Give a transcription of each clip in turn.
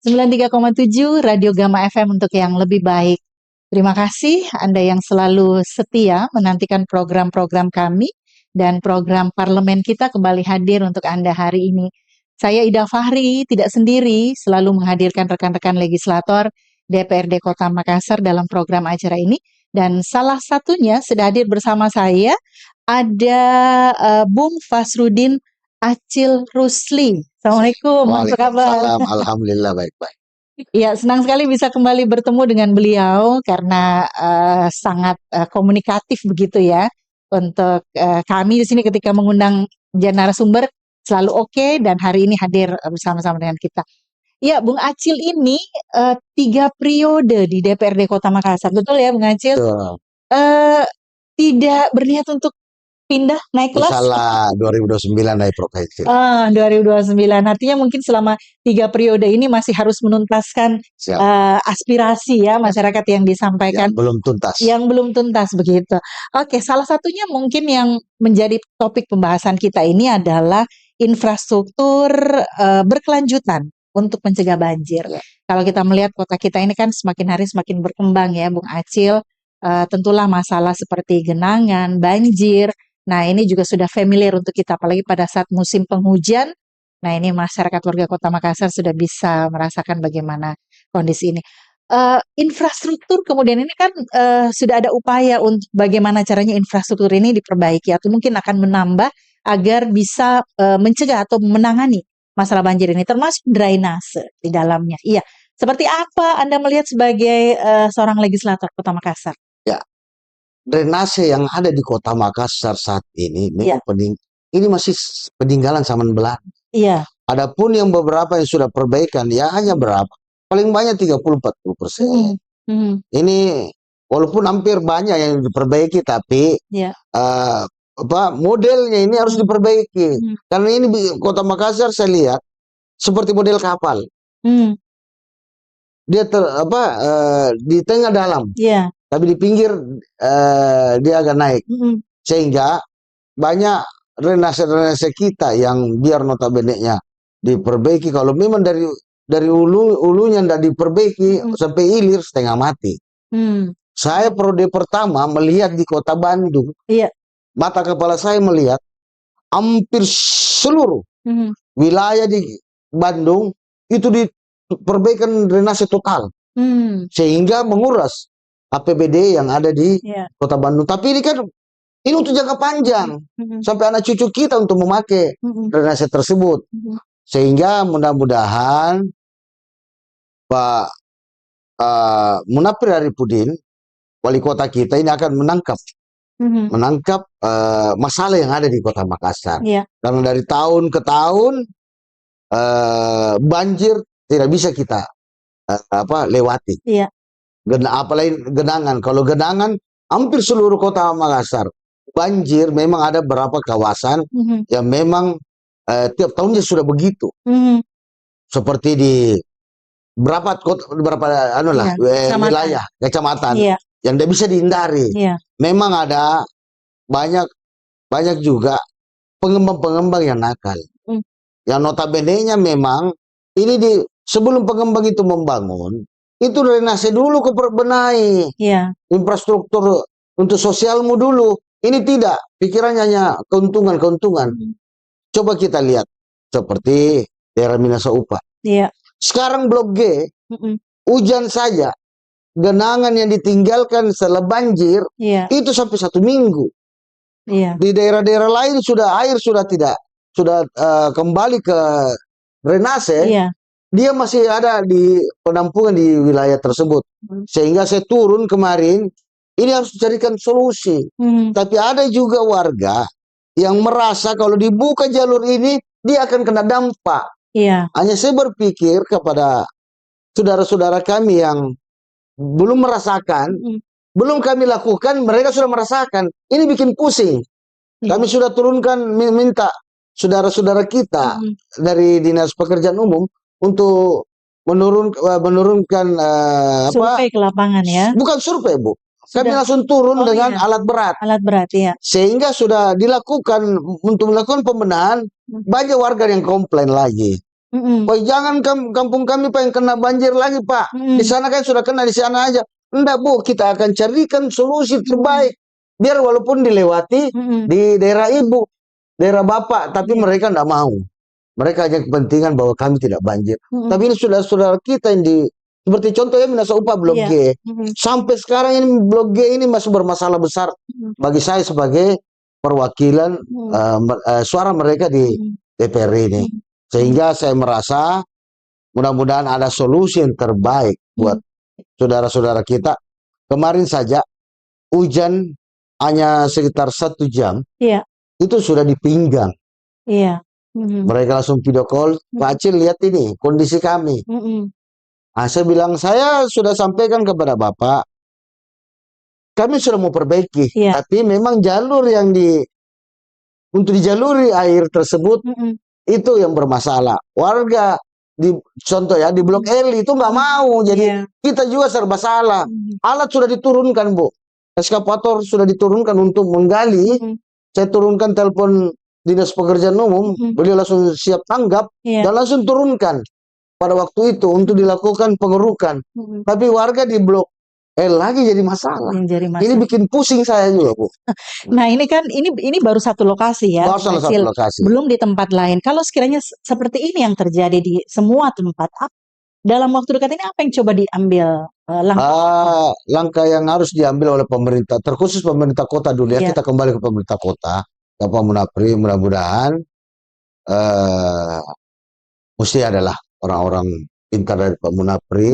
93,7 Radio Gama FM untuk yang lebih baik. Terima kasih Anda yang selalu setia menantikan program-program kami dan program parlemen kita kembali hadir untuk Anda hari ini. Saya Ida Fahri, tidak sendiri, selalu menghadirkan rekan-rekan legislator DPRD Kota Makassar dalam program acara ini. Dan salah satunya sudah hadir bersama saya ada Bung Fasrudin Acil Rusli. Assalamualaikum, apa kabar? Waalaikumsalam, alhamdulillah baik-baik. Ya, senang sekali bisa kembali bertemu dengan beliau karena sangat komunikatif begitu ya. Untuk kami di sini ketika mengundang narasumber selalu oke dan hari ini hadir bersama-sama dengan kita. Ya, Bung Acil ini 3 periode di DPRD Kota Makassar, betul ya, Bung Acil? Betul. Tidak berniat untuk pindah naik kelas? Salah, 2029 naik provinsi. 2029. Artinya mungkin selama 3 periode ini masih harus menuntaskan aspirasi ya masyarakat yang disampaikan. Yang belum tuntas begitu. Oke, salah satunya mungkin yang menjadi topik pembahasan kita ini adalah infrastruktur berkelanjutan untuk mencegah banjir. Ya. Kalau kita melihat kota kita ini kan semakin hari semakin berkembang ya, Bung Acil. Tentulah masalah seperti genangan, banjir. Nah, ini juga sudah familiar untuk kita, apalagi pada saat musim penghujan. Nah, ini masyarakat warga Kota Makassar sudah bisa merasakan bagaimana kondisi ini. Infrastruktur kemudian ini kan sudah ada upaya untuk bagaimana caranya infrastruktur ini diperbaiki atau mungkin akan menambah agar bisa mencegah atau menangani masalah banjir ini, termasuk drainase di dalamnya. Iya, seperti apa Anda melihat sebagai seorang legislator Kota Makassar? Ya. Drainase yang ada di Kota Makassar saat ini ini masih peninggalan zaman Belanda. Iya. Adapun yang beberapa yang sudah perbaikan ya hanya berapa? Paling banyak 30-40%. Ini walaupun hampir banyak yang diperbaiki tapi modelnya ini harus diperbaiki. Karena ini Kota Makassar saya lihat seperti model kapal. Dia di tengah dalam. Iya. Tapi di pinggir dia agak naik, sehingga banyak drainase kita yang biar notabene-nya diperbaiki. Kalau memang dari hulunya tidak diperbaiki sampai hilir setengah mati. Saya periode pertama melihat di Kota Bandung, mata kepala saya melihat hampir seluruh wilayah di Bandung itu diperbaikan drainase total, sehingga menguras APBD yang ada di Kota Bandung. Tapi ini kan untuk jangka panjang sampai anak cucu kita untuk memakai drainase tersebut. Sehingga mudah-mudahan Pak Munafir Arifudin, wali kota kita ini akan menangkap masalah yang ada di Kota Makassar. Karena dari tahun ke tahun banjir tidak bisa kita lewati. Apalagi genangan. Kalau genangan hampir seluruh Kota Makassar banjir. Memang ada beberapa kawasan yang memang tiap tahunnya sudah begitu. Seperti di beberapa wilayah kecamatan yang tidak bisa dihindari. Memang ada banyak juga pengembang-pengembang yang nakal. Yang notabene-nya memang ini sebelum pengembang itu membangun, itu drainase dulu keperbenahi, infrastruktur untuk sosialmu dulu. Ini tidak, pikirannya hanya keuntungan. Coba kita lihat seperti daerah Minasa Upah. Sekarang Blok G, hujan saja, genangan yang ditinggalkan setelah banjir itu sampai 1 minggu. Di daerah-daerah lain air sudah kembali ke drainase. Dia masih ada di penampungan di wilayah tersebut. Sehingga saya turun kemarin, ini harus dicarikan solusi. Tapi ada juga warga yang merasa kalau dibuka jalur ini, dia akan kena dampak. Hanya saya berpikir kepada saudara-saudara kami yang belum merasakan, belum kami lakukan, mereka sudah merasakan. Ini bikin pusing. Kami sudah turunkan, minta saudara-saudara kita dari Dinas Pekerjaan Umum untuk menurunkan survei ke lapangan ya. Bukan survei, Bu. Kami langsung turun dengan alat berat. Alat berat Sehingga sudah dilakukan untuk melakukan pembenahan, banyak warga yang komplain lagi. Pak, jangan kampung kami Pak yang kena banjir lagi Pak. Di sana kan sudah kena, di sana aja. Enggak Bu, kita akan carikan solusi terbaik. Biar walaupun dilewati di daerah ibu, daerah bapak, tapi mereka enggak mau. Mereka hanya kepentingan bahwa kami tidak banjir. Tapi ini saudara-saudara kita yang seperti contohnya Minasa Upah Blok G. Sampai sekarang ini Blok G ini masih bermasalah besar bagi saya sebagai perwakilan suara mereka di DPR ini. Sehingga saya merasa mudah-mudahan ada solusi yang terbaik buat saudara-saudara kita. Kemarin saja hujan hanya sekitar 1 jam, itu sudah dipinggang. Mereka langsung video call, Pak Acil lihat ini kondisi kami. Saya bilang, saya sudah sampaikan kepada Bapak, kami sudah mau perbaiki, tapi memang jalur yang untuk dijaluri air tersebut itu yang bermasalah. Warga contoh ya di Blok L itu nggak mau, jadi kita juga serba salah. Alat sudah diturunkan Bu, eskavator sudah diturunkan untuk menggali. Saya turunkan telepon Dinas Pekerjaan Umum, beliau langsung siap tanggap dan langsung turunkan pada waktu itu untuk dilakukan pengerukan. Tapi warga di Blok lagi jadi masalah. Ini bikin pusing saya juga Bu. Nah ini kan ini baru satu lokasi ya, baru salah satu lokasi. Belum di tempat lain. Kalau sekiranya seperti ini yang terjadi di semua tempat, dalam waktu dekat ini apa yang coba diambil langkah? Langkah yang harus diambil oleh pemerintah, terkhusus pemerintah kota dulu ya. Kita kembali ke pemerintah kota, Bapak Munapri, mudah-mudahan mesti adalah orang-orang pintar dari Pak Munapri.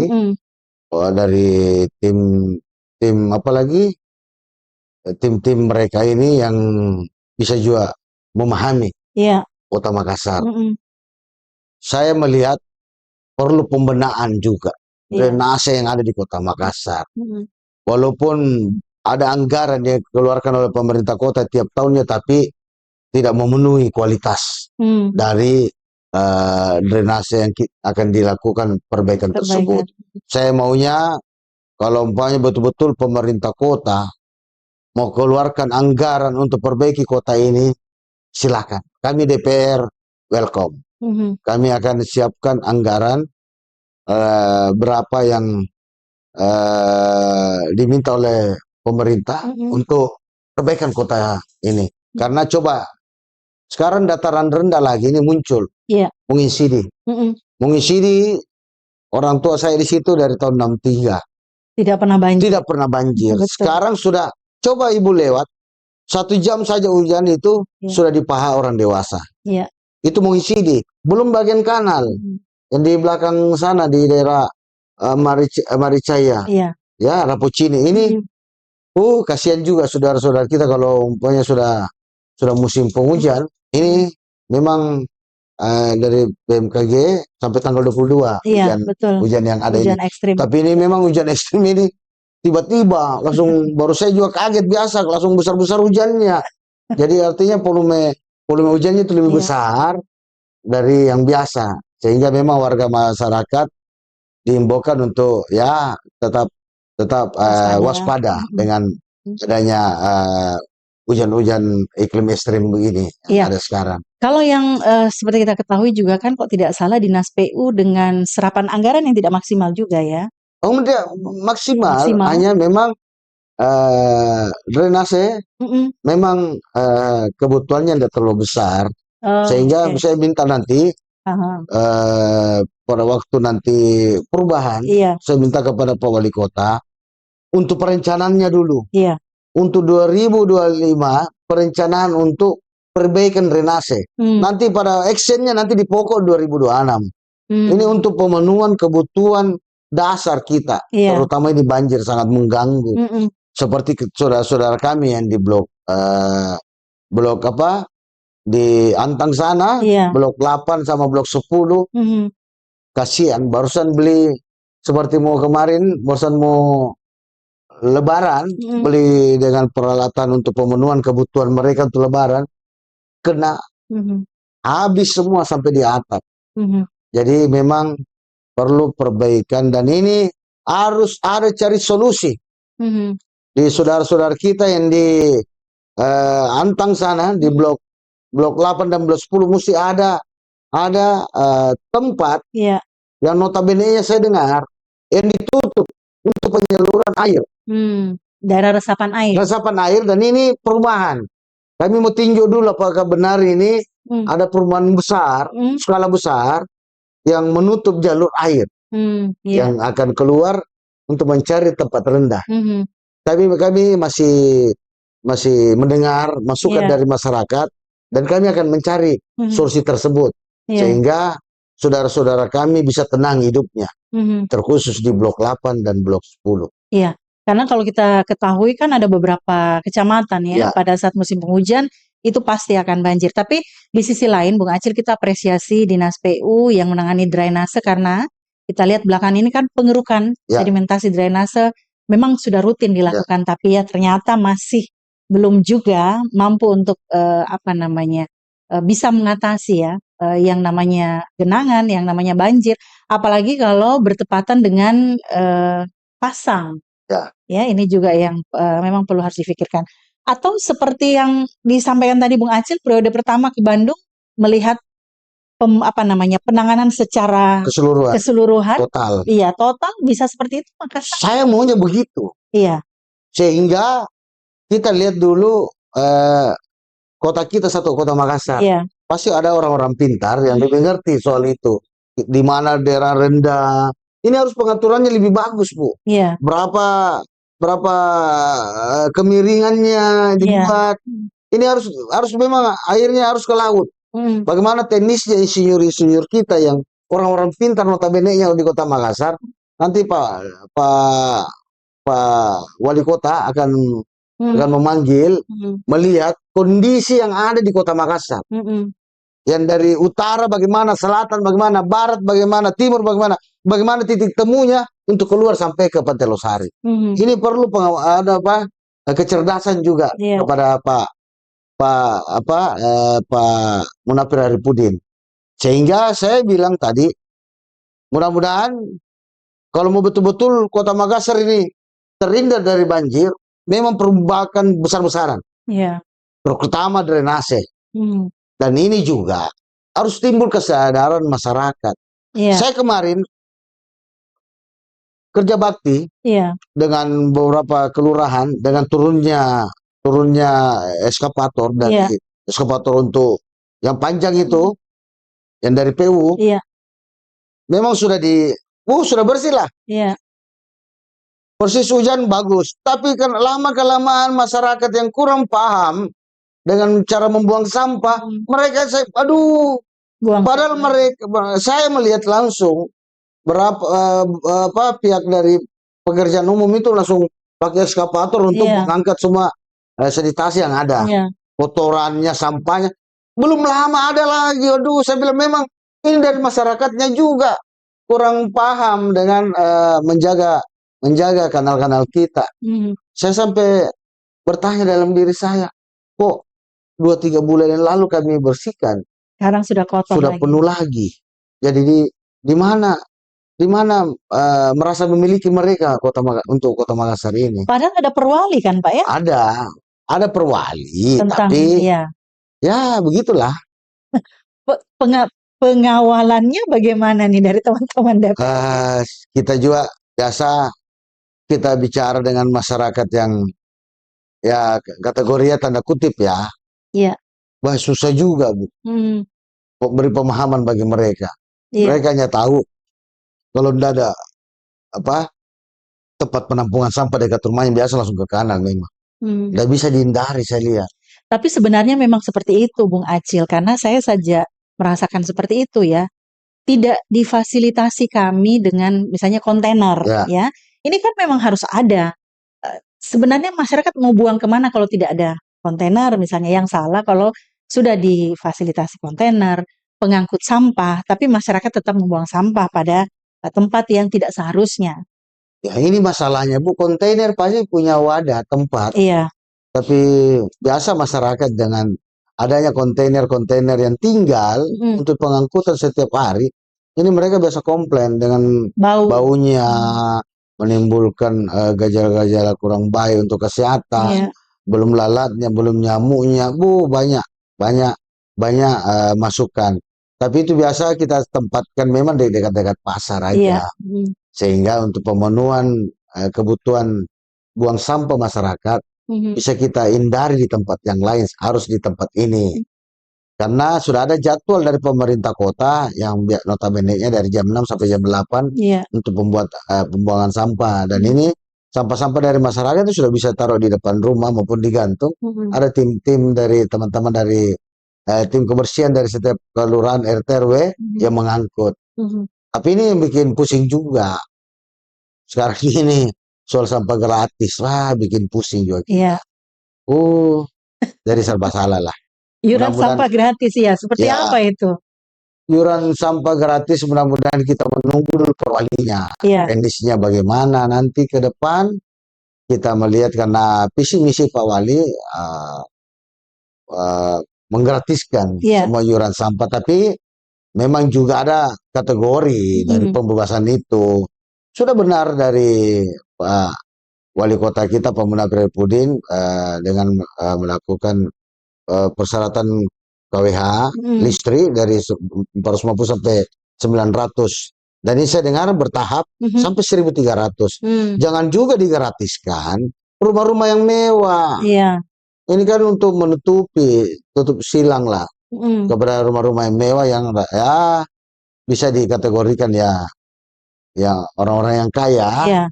Dari tim apalagi tim mereka ini yang bisa juga memahami Kota Makassar. Saya melihat perlu pembenahan juga drainase yang ada di Kota Makassar. Walaupun ada anggaran yang dikeluarkan oleh pemerintah kota tiap tahunnya, tapi tidak memenuhi kualitas dari drainase yang akan dilakukan perbaikan tersebut. Saya maunya kalau umpamanya betul-betul pemerintah kota mau keluarkan anggaran untuk perbaiki kota ini, silakan. Kami DPR welcome. Kami akan siapkan anggaran berapa yang diminta oleh pemerintah untuk perbaikan kota ini. Karena coba sekarang dataran rendah lagi ini muncul. Mengisidi. Mengisidi, orang tua saya di situ dari tahun 63. Tidak pernah banjir. Tidak pernah banjir. Sekarang sudah, coba Ibu lewat, 1 jam saja hujan itu sudah dipaha orang dewasa. Itu mengisidi. Belum bagian kanal. Yang di belakang sana di daerah Maricaya. Ya, Rapocini. Ini, kasihan juga saudara-saudara kita kalau umpamanya sudah musim penghujan. Ini memang dari BMKG sampai tanggal 22 hujan yang ada hujan ini. Ekstrim. Tapi ini memang hujan ekstrim ini tiba-tiba langsung baru saya juga kaget, biasa langsung besar-besar hujannya. Jadi artinya volume hujannya itu lebih besar dari yang biasa, sehingga memang warga masyarakat diimbaukan untuk ya tetap waspada dengan adanya hujan-hujan iklim ekstrim begini yang ada sekarang. Kalau yang seperti kita ketahui juga kan, kok tidak salah Dinas PU dengan serapan anggaran yang tidak maksimal juga ya? Oh, tidak maksimal. Hanya memang drainase memang kebutuhannya tidak terlalu besar, sehingga saya minta nanti pada waktu nanti perubahan, saya minta kepada Pak Wali Kota untuk perencanaannya dulu. Untuk 2025 perencanaan untuk perbaikan drainase. Nanti pada actionnya nanti di pokok 2026. Ini untuk pemenuhan kebutuhan dasar kita, terutama ini banjir sangat mengganggu. Seperti saudara-saudara kami yang di blok apa di Antang sana, blok 8 sama blok 10. Kasihan, barusan beli seperti barusan mau Lebaran, beli dengan peralatan untuk pemenuhan kebutuhan mereka untuk Lebaran, kena habis semua sampai di atap. Jadi memang perlu perbaikan, dan ini harus ada cari solusi. Di saudara-saudara kita yang di Antang sana, di blok 8 dan blok 10 mesti ada ada tempat Iya. yang notabene saya dengar yang ditutup untuk penyaluran air. Daerah resapan air. Resapan air, dan ini perumahan. Kami mau tinjau dulu apakah benar ini ada perumahan besar, skala besar yang menutup jalur air yang akan keluar untuk mencari tempat rendah. Tapi kami masih mendengar masukan dari masyarakat, dan kami akan mencari solusi tersebut sehingga saudara-saudara kami bisa tenang hidupnya, terkhusus di Blok 8 dan Blok 10. Iya, karena kalau kita ketahui kan ada beberapa kecamatan ya, pada saat musim penghujan itu pasti akan banjir. Tapi di sisi lain, Bung Acil, kita apresiasi Dinas PU yang menangani drainase, karena kita lihat belakangan ini kan pengerukan sedimentasi drainase memang sudah rutin dilakukan, tapi ya ternyata masih belum juga mampu untuk bisa mengatasi ya yang namanya genangan, yang namanya banjir, apalagi kalau bertepatan dengan pasang. Ya, ini juga yang memang perlu harus difikirkan. Atau seperti yang disampaikan tadi Bung Acil, periode pertama ke Bandung melihat penanganan secara keseluruhan. Total. Iya, total bisa seperti itu, Makassar. Saya maunya begitu. Iya. Sehingga kita lihat dulu kota kita, satu kota Makassar. Iya. Pasti ada orang-orang pintar yang lebih ngerti soal itu. Di mana daerah rendah. Ini harus pengaturannya lebih bagus, Bu. Iya. Berapa kemiringannya dibuat. Ini harus memang airnya harus ke laut. Bagaimana teknisnya insinyur-insinyur kita yang orang-orang pintar notabene-nya di Kota Makassar, nanti Pak Wali Kota akan memanggil, melihat kondisi yang ada di Kota Makassar. Yang dari utara bagaimana, selatan bagaimana, barat bagaimana, timur bagaimana titik temunya untuk keluar sampai ke Pantai Losari. Ini perlu kecerdasan juga kepada Pak Munafir Arifudin. Sehingga saya bilang tadi, mudah-mudahan kalau mau betul-betul Kota Makassar ini terhindar dari banjir, memang perubahan besar-besaran. Terutama drainase. Dan ini juga harus timbul kesadaran masyarakat. Saya kemarin kerja bakti dengan beberapa kelurahan, dengan turunnya eskapator dari eskapator untuk yang panjang itu, yang dari PU, memang sudah sudah bersih lah. Persis hujan bagus, tapi kan lama-kelamaan masyarakat yang kurang paham dengan cara membuang sampah, mereka padahal saya melihat langsung berapa pihak dari pekerjaan umum itu langsung pakai eskapator untuk mengangkat semua sanitasi yang ada, kotorannya, sampahnya. Belum lama ada lagi. Aduh, saya bilang memang ini dari masyarakatnya juga kurang paham dengan menjaga kanal-kanal kita. Saya sampai bertanya dalam diri saya, kok 2-3 bulan yang lalu kami bersihkan, sekarang sudah kotor, sudah penuh lagi. Jadi di mana merasa memiliki mereka untuk Kota Makassar ini. Padahal ada perwali kan, Pak ya? Ada perwali, tapi ya begitulah. Pengawalannya bagaimana nih dari teman-teman DPR? Kita juga biasa kita bicara dengan masyarakat yang ya kategorinya tanda kutip ya. Wah, susah juga, Bu. Beri pemahaman bagi mereka. Mereka hanya tahu kalau tidak ada tempat penampungan sampah dekat rumahnya, biasa langsung ke kanan memang. Tidak bisa dihindari, saya lihat. Tapi sebenarnya memang seperti itu, Bung Acil, karena saya saja merasakan seperti itu ya. Tidak difasilitasi kami dengan misalnya kontainer ya. Ini kan memang harus ada. Sebenarnya masyarakat mau buang kemana kalau tidak ada kontainer misalnya? Yang salah kalau sudah difasilitasi kontainer, pengangkut sampah, tapi masyarakat tetap membuang sampah pada tempat yang tidak seharusnya. Ya, ini masalahnya, Bu. Kontainer pasti punya wadah, tempat. Tapi biasa masyarakat dengan adanya kontainer-kontainer yang tinggal untuk pengangkutan setiap hari, ini mereka biasa komplain dengan baunya, menimbulkan gejala-gejala kurang baik untuk kesehatan, belum lalatnya, belum nyamuknya, Bu, banyak masukan. Tapi itu biasa kita tempatkan memang di dekat-dekat pasar aja. Sehingga untuk pemenuhan kebutuhan buang sampah masyarakat bisa kita hindari di tempat yang lain, harus di tempat ini. Karena sudah ada jadwal dari pemerintah kota yang notabene-nya dari jam 6 sampai jam 8 untuk pembuangan sampah. Dan ini sampah-sampah dari masyarakat itu sudah bisa taruh di depan rumah maupun digantung. Ada tim-tim dari teman-teman dari tim kebersihan dari setiap kelurahan RT RW yang mengangkut. Tapi ini yang bikin pusing juga. Sekarang ini soal sampah gratis, wah bikin pusing juga kita. Dari serba salah lah. Iuran sampah gratis ya, seperti apa itu? Iuran sampah gratis mudah-mudahan kita menunggu dulu perwalinya. Kondisinya bagaimana nanti ke depan kita melihat, karena visi misi Pak Wali menggratiskan semua iuran sampah, tapi memang juga ada kategori dari pembebasan itu. Sudah benar dari Pak Wali Kota kita Pak Munawir Arifudin dengan melakukan persyaratan KWH listrik dari 450 sampai 900, dan ini saya dengar bertahap sampai 1.300. Jangan juga digratiskan rumah-rumah yang mewah. Ini kan untuk tutup silang lah kepada rumah-rumah yang mewah yang ya bisa dikategorikan ya orang-orang yang kaya,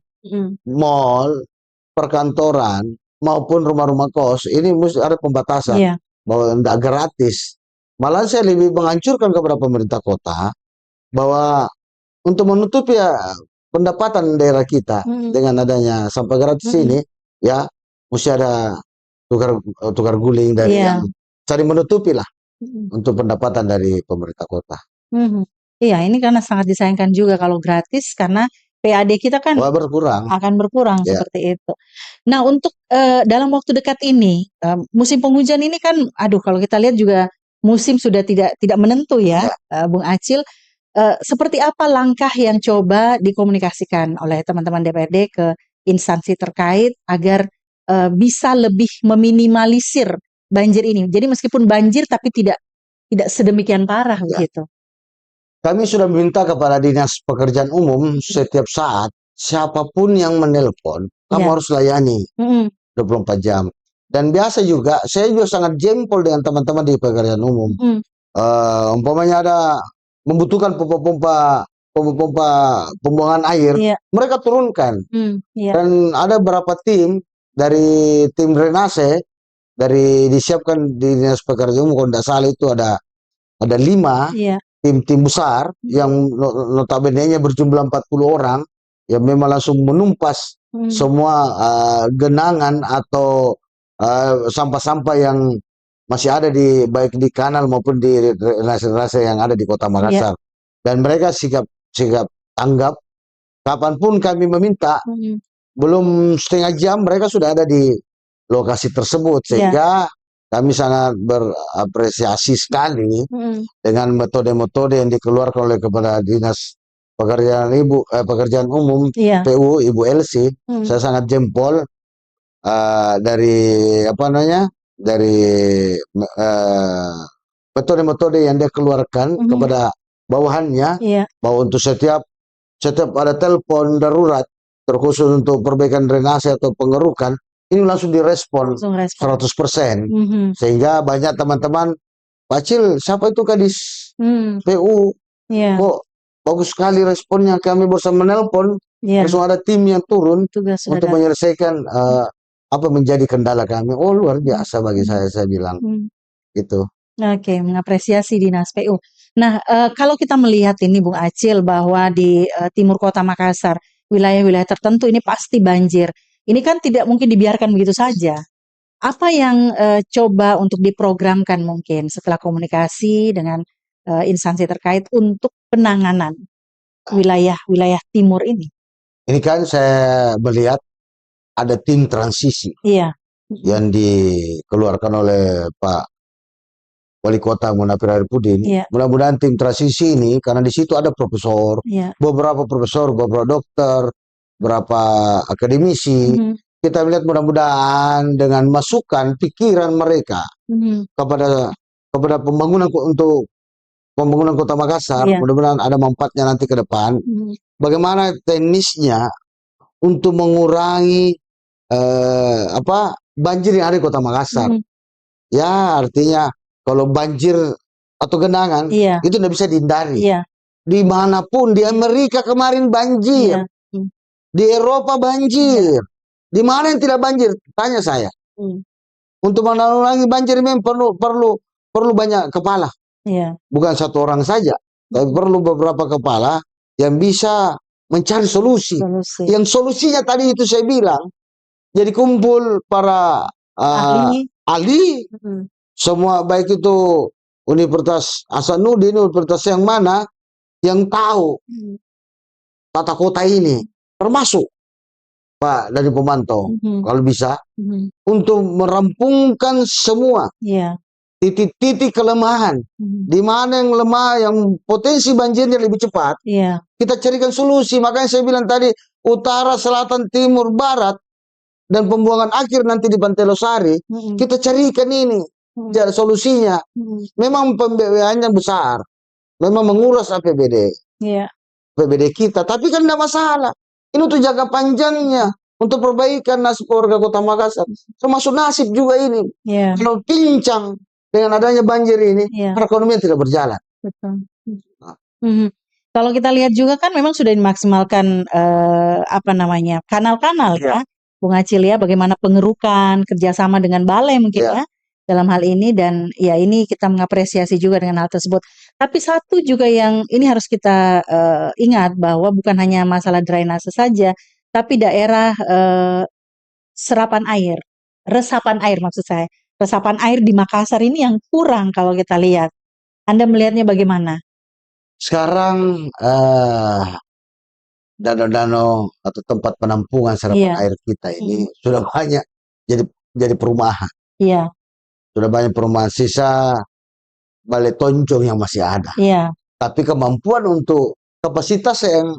mall, perkantoran maupun rumah-rumah kos. Ini mesti ada pembatasan bahwa tidak gratis. Malah saya lebih menghancurkan kepada pemerintah kota bahwa untuk menutupi pendapatan daerah kita dengan adanya sampah gratis ini, ya mesti ada tukar guling dari yang cari menutupi lah untuk pendapatan dari pemerintah kota. Iya, ini karena sangat disayangkan juga kalau gratis, karena PAD kita kan akan berkurang seperti itu. Nah, untuk dalam waktu dekat ini, musim penghujan ini kan, kalau kita lihat juga musim sudah tidak menentu ya, Bung Acil. Seperti apa langkah yang coba dikomunikasikan oleh teman-teman DPRD ke instansi terkait agar bisa lebih meminimalisir banjir ini? Jadi meskipun banjir tapi tidak sedemikian parah begitu. Kami sudah minta kepada Dinas Pekerjaan Umum setiap saat, siapapun yang menelpon, kamu harus layani 24 jam. Dan biasa juga, saya juga sangat jempol dengan teman-teman di Pekerjaan Umum. Umpamanya ada membutuhkan pompa pembuangan air, mereka turunkan. Dan ada beberapa tim dari tim drainase, disiapkan di Dinas Pekerjaan Umum, kalau tidak salah itu ada 5 tim besar yang notabene-nya berjumlah 40 orang yang memang langsung menumpas semua genangan atau sampah-sampah yang masih ada baik di kanal maupun di relasi-relasi yang ada di Kota Makassar. Dan mereka sikap tanggap. Kapanpun kami meminta, belum setengah jam mereka sudah ada di lokasi tersebut, sehingga kami sangat berapresiasi sekali dengan metode-metode yang dikeluarkan oleh kepada Dinas Pekerjaan Umum PU Ibu Elsi. Saya sangat jempol dari metode-metode yang dia keluarkan kepada bawahannya, bahwa untuk setiap ada telepon darurat terkhusus untuk perbaikan drainase atau pengerukan, ini langsung direspon 100%. Sehingga banyak teman-teman, Pak Cil, siapa itu Kadis PU? Kok bagus sekali responnya, kami bersama menelpon, langsung ada tim yang turun untuk menyelesaikan apa menjadi kendala kami. Oh, luar biasa bagi saya bilang. Gitu. Oke, mengapresiasi Dinas PU. Nah, kalau kita melihat ini Bung Acil, bahwa di timur Kota Makassar, wilayah-wilayah tertentu ini pasti banjir. Ini kan tidak mungkin dibiarkan begitu saja. Apa yang coba untuk diprogramkan mungkin setelah komunikasi dengan instansi terkait untuk penanganan wilayah-wilayah timur ini? Ini kan saya melihat ada tim transisi yang dikeluarkan oleh Pak Wali Kota Munawir Arifudin. Mudah-mudahan tim transisi ini, karena di situ ada profesor, beberapa dokter, beberapa akademisi. Kita melihat mudah-mudahan dengan masukan pikiran mereka kepada pembangunan untuk pembangunan Kota Makassar, Iya. mudah-mudahan ada manfaatnya nanti ke depan. Bagaimana teknisnya untuk mengurangi banjir yang ada di Kota Makassar. Ya, artinya kalau banjir atau genangan Iya. itu tidak bisa dihindari. Iya. Dimanapun, di Amerika kemarin banjir, Iya. di Eropa banjir. Di mana yang tidak banjir? Tanya saya. Untuk menanggulangi banjir memang perlu banyak kepala. Iya. Bukan satu orang saja, tapi perlu beberapa kepala yang bisa mencari solusi. Yang solusinya tadi itu saya bilang, jadi kumpul para ahli, semua baik itu Universitas Hasanuddin, universitas yang mana, yang tahu tata kota ini, termasuk Pak dari pemantau, kalau bisa, untuk merampungkan semua titik-titik kelemahan, di mana yang lemah, yang potensi banjirnya lebih cepat, kita carikan solusi. Makanya saya bilang tadi, utara, selatan, timur, barat, dan pembuangan akhir nanti di Pantai Losari, kita carikan ini solusinya. Memang pembiayaannya besar, memang menguras APBD, APBD kita, tapi kan tidak masalah. Ini untuk jangka panjangnya, untuk perbaikan nasib warga Kota Makassar, termasuk nasib juga ini. Kalau pincang dengan adanya banjir ini, perekonomian tidak berjalan. Betul. Kalau kita lihat juga kan memang sudah dimaksimalkan kanal-kanal ya, Bung Acil ya, bagaimana pengerukan kerjasama dengan balai mungkin ya dalam hal ini, dan ya ini kita mengapresiasi juga dengan hal tersebut. Tapi satu juga yang ini harus kita ingat bahwa bukan hanya masalah drainase saja, tapi daerah resapan air maksud saya, resapan air di Makassar ini yang kurang kalau kita lihat. Anda melihatnya bagaimana? Sekarang danau-danau atau tempat penampungan serapan air kita ini sudah banyak jadi perumahan. Sudah banyak perumahan, sisa Balai Toncong yang masih ada. Tapi kemampuan untuk kapasitas yang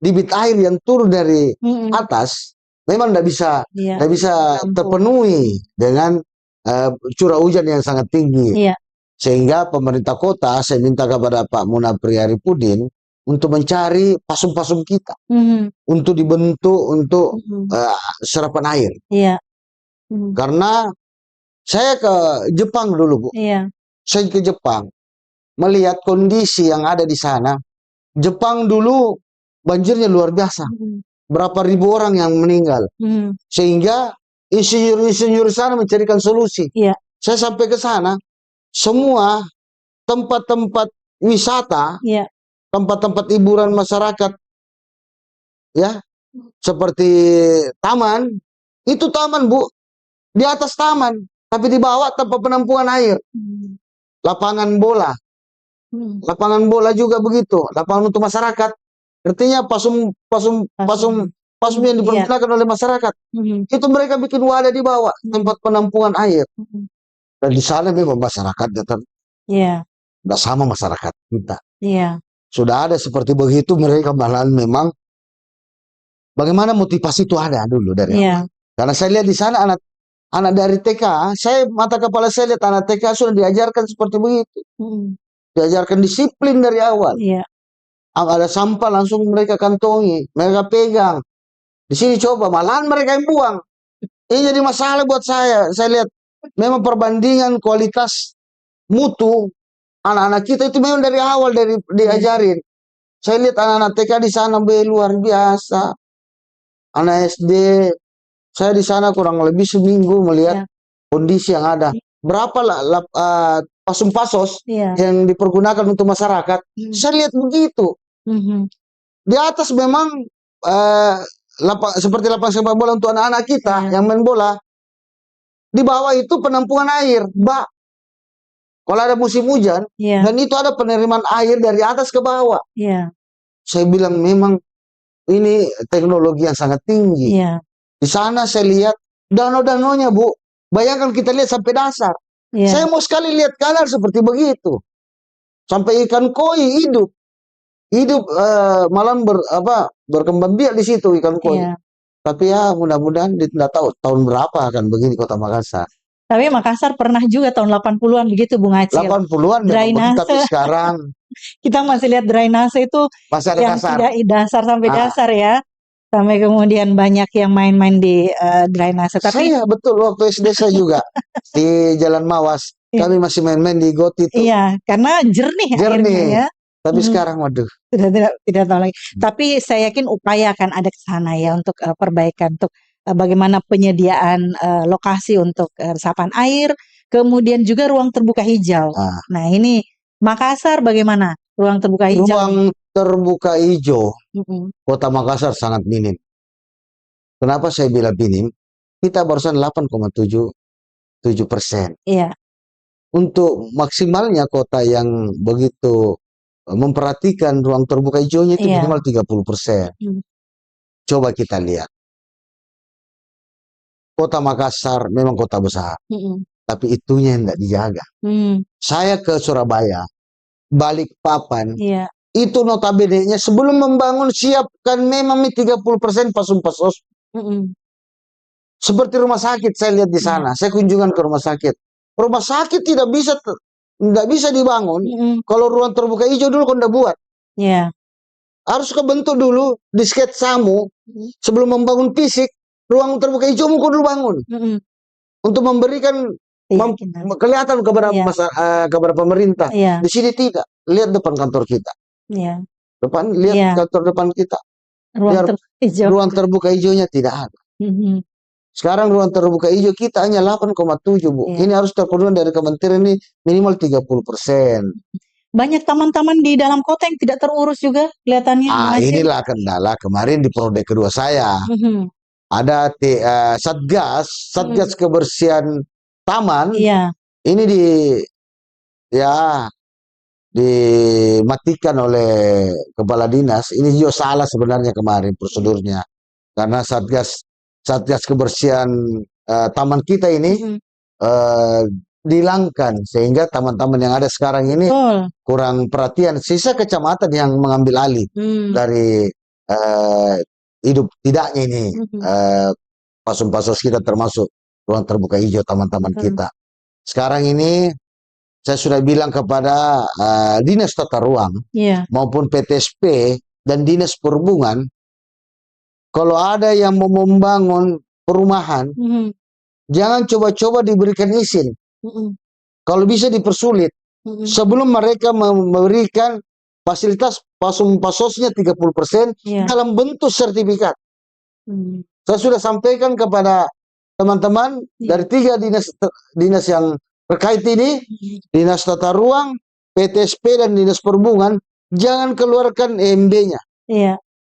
debit air yang turun dari atas memang tidak bisa terpenuhi dengan curah hujan yang sangat tinggi. Sehingga pemerintah kota, saya minta kepada Pak Munapri Arifudin untuk mencari pasum-pasum kita untuk dibentuk untuk serapan air. Karena saya ke Jepang dulu, Bu. Saya ke Jepang melihat kondisi yang ada di sana. Jepang dulu banjirnya luar biasa, berapa ribu orang yang meninggal, sehingga insinyur-insinyur sana mencarikan solusi. Saya sampai ke sana, semua tempat-tempat wisata, tempat-tempat hiburan masyarakat, ya, seperti taman, itu taman, Bu, di atas taman, tapi di bawah tempat penampungan air. Lapangan bola juga begitu, lapangan untuk masyarakat. Artinya pasum yang dipergunakan oleh masyarakat. Itu mereka bikin wadah di bawah tempat penampungan air. Dan di sana memang masyarakat tidak sama masyarakat kita. Sudah ada seperti begitu, mereka malahan memang bagaimana motivasi itu ada dulu dari awal. Karena saya lihat di sana anak dari TK, mata kepala saya lihat anak TK sudah diajarkan seperti begitu. Diajarkan disiplin dari awal. Ada sampah langsung mereka kantongi, mereka pegang. Di sini coba, malahan mereka yang buang. Ini jadi masalah buat saya. Saya lihat memang perbandingan kualitas mutu anak-anak kita itu memang dari awal diajarin. Saya lihat anak-anak TK di sana luar biasa. Anak SD, saya di sana kurang lebih seminggu melihat kondisi yang ada. Berapa pasum-pasos yang dipergunakan untuk masyarakat. Saya lihat begitu. Di atas memang seperti lapangan sepak bola untuk anak-anak kita yang main bola. Di bawah itu penampungan air, Mbak. Kalau ada musim hujan, dan itu ada penerimaan air dari atas ke bawah. Saya bilang memang ini teknologi yang sangat tinggi. Di sana saya lihat danau-danaunya, Bu. Bayangkan kita lihat sampai dasar. Saya mau sekali lihat kanal seperti begitu. Sampai ikan koi hidup malam berkembang biak di situ ikan koi. Tapi ya mudah-mudahan tidak tahu tahun berapa akan begini Kota Makassar. Tapi Makassar pernah juga tahun 80-an begitu, Bung Acil. 80-an, tapi sekarang Kita masih lihat drainase itu Masih ada yang dasar. tidak dasar sampai dasar ya. Sampai kemudian banyak yang main-main di drainase. Tapi Saya betul waktu SD saya juga di Jalan Mawas. Kami masih main-main di got itu. Iya, karena jernih airnya ya. Tapi sekarang waduh. Sudah tidak tahu lagi. Tapi saya yakin upaya akan ada ke sana ya untuk perbaikan, untuk bagaimana penyediaan lokasi untuk resapan air, kemudian juga ruang terbuka hijau. Nah, ini Makassar bagaimana ruang terbuka hijau? Ruang terbuka hijau Kota Makassar sangat minim. Kenapa saya bilang minim? Kita barusan 8,77%. Iya. Untuk maksimalnya kota yang begitu memperhatikan ruang terbuka hijaunya itu minimal 30%. Coba kita lihat. Kota Makassar memang kota besar, tapi itunya yang tidak dijaga. Saya ke Surabaya, Balikpapan, itu notabene-nya sebelum membangun siapkan memang 30% pasun-pasos. Seperti rumah sakit saya lihat di sana, saya kunjungan ke rumah sakit. Rumah sakit tidak bisa dibangun kalau ruang terbuka hijau dulu Anda buat. Harus kebentuk dulu di sketsamu sebelum membangun fisik ruang terbuka hijau mu dulu bangun untuk memberikan kelihatan kepada pemerintah. Di sini tidak. Lihat depan kantor kita. Lihat kantor depan kita. Ruang terbuka hijaunya tidak ada. Sekarang ruang terbuka hijau kita hanya 8,7, Bu. Ini harus terpenuhi dari kementerian ini minimal 30%. Banyak taman-taman di dalam kota yang tidak terurus juga kelihatannya. Inilah kendala kemarin di prode kedua saya. Ada Satgas kebersihan taman. Ini dimatikan oleh kepala dinas. Ini juga salah sebenarnya kemarin prosedurnya. Karena Satgas kebersihan taman kita ini dihilangkan sehingga taman-taman yang ada sekarang ini kurang perhatian. Sisa kecamatan yang mengambil alih dari hidup tidaknya ini pasun-pasos kita termasuk ruang terbuka hijau taman-taman kita. Sekarang ini saya sudah bilang kepada Dinas Tata Ruang maupun PTSP dan Dinas Perhubungan, kalau ada yang mau membangun perumahan, jangan coba-coba diberikan izin. Kalau bisa dipersulit. Sebelum mereka memberikan fasilitas pasos-pasosnya 30% dalam bentuk sertifikat. Saya sudah sampaikan kepada teman-teman dari 3 dinas yang terkait ini, Dinas Tata Ruang, PTSP dan Dinas Perhubungan, jangan keluarkan EMB-nya.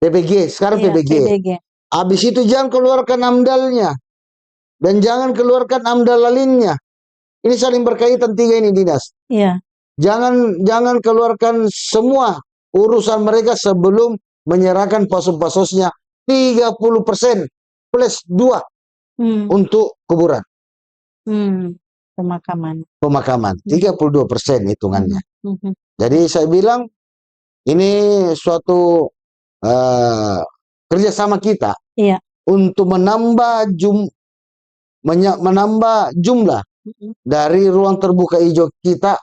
PPG, sekarang PPG. Habis itu jangan keluarkan AMDAL-nya. Dan jangan keluarkan AMDAL lainnya. Ini saling berkaitan 3 ini dinas. Jangan keluarkan semua urusan mereka sebelum menyerahkan pasos-pasosnya 30% plus 2 untuk kuburan. Pemakaman 32% hitungannya. Jadi saya bilang ini suatu kerjasama kita untuk menambah jumlah dari ruang terbuka hijau kita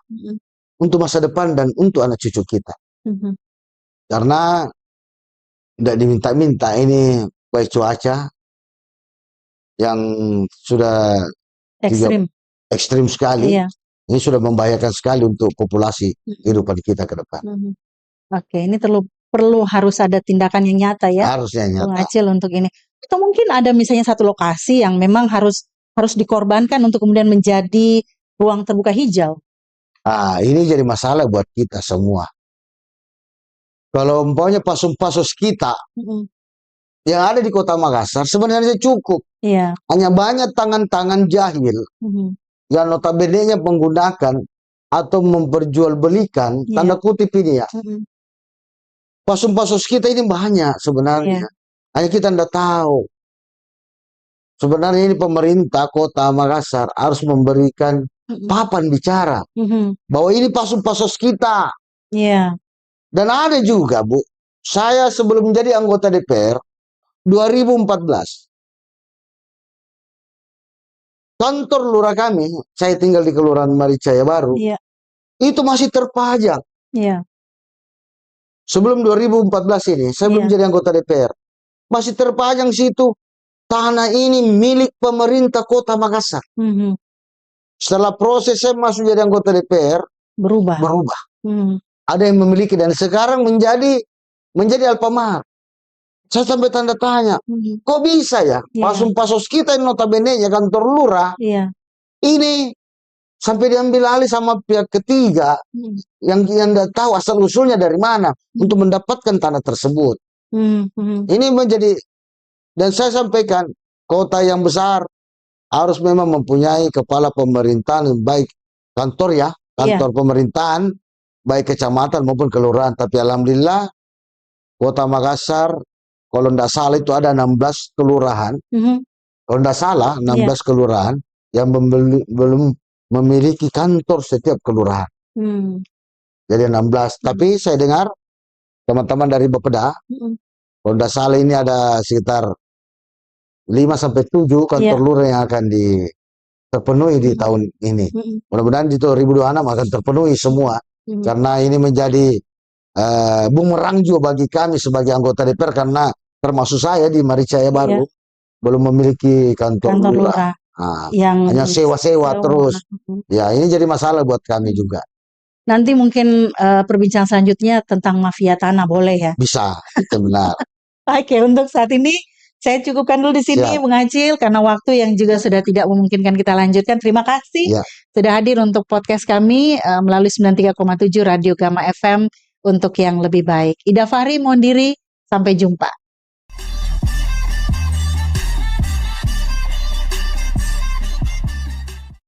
untuk masa depan dan untuk anak cucu kita. Karena tidak diminta-minta ini baik cuaca yang sudah ekstrim sekali. Ini sudah membahayakan sekali untuk populasi kehidupan kita ke depan. Oke, ini perlu harus ada tindakan yang nyata ya. Harusnya nyata. Bung Acil untuk ini. Atau mungkin ada misalnya satu lokasi yang memang harus dikorbankan untuk kemudian menjadi ruang terbuka hijau. Ini jadi masalah buat kita semua. Kalau umpamanya pasos-pasos kita yang ada di Kota Makassar sebenarnya cukup. Hanya banyak tangan-tangan jahil yang notabene-nya menggunakan atau memperjualbelikan tanda kutip ini ya. Pasos-pasos kita ini banyak sebenarnya. Hanya kita tidak tahu. Sebenarnya ini pemerintah Kota Makassar harus memberikan papan bicara bahwa ini pasos-pasos kita. Dan ada juga, Bu, saya sebelum menjadi anggota DPR 2014, kantor lurah kami, saya tinggal di Kelurahan Maricaya Baru, itu masih terpajang. sebelum 2014 ini, saya belum jadi anggota DPR. Masih terpajang situ, tanah ini milik pemerintah Kota Makassar. Setelah proses saya masuk jadi anggota DPR, berubah. Ada yang memiliki dan sekarang menjadi Alfamart. Saya sampai tanda tanya, kok bisa ya? Pasos kita yang notabene-nya kantor lurah, ini sampai diambil alih sama pihak ketiga yang tidak tahu asal usulnya dari mana untuk mendapatkan tanah tersebut. Ini menjadi, dan saya sampaikan, kota yang besar harus memang mempunyai kepala pemerintahan, baik kantor kantor pemerintahan, baik kecamatan maupun kelurahan. Tapi alhamdulillah Kota Makassar, kalau tidak salah itu ada 16 kelurahan. Kalau tidak salah 16 kelurahan yang belum memiliki kantor setiap kelurahan. Jadi 16. Tapi saya dengar teman-teman dari Bapeda, kalau tidak salah ini ada sekitar 5-7 kantor lurah yang akan terpenuhi di tahun ini. Mudah-mudahan di 2026 akan terpenuhi semua. Karena ini menjadi bumerang juga bagi kami sebagai anggota DPR, karena termasuk saya di Maricaya Baru belum memiliki kantor lurah. Hanya sewa-sewa terus. Ya, ini jadi masalah buat kami juga. Nanti mungkin perbincangan selanjutnya tentang mafia tanah, boleh ya? Bisa, itu benar. Oke, untuk saat ini saya cukupkan dulu di sini, Bung Acil, karena waktu yang juga sudah tidak memungkinkan kita lanjutkan. Terima kasih sudah hadir untuk podcast kami melalui 93,7 Radio Gama FM untuk yang lebih baik. Ida Fahri mohon diri, sampai jumpa.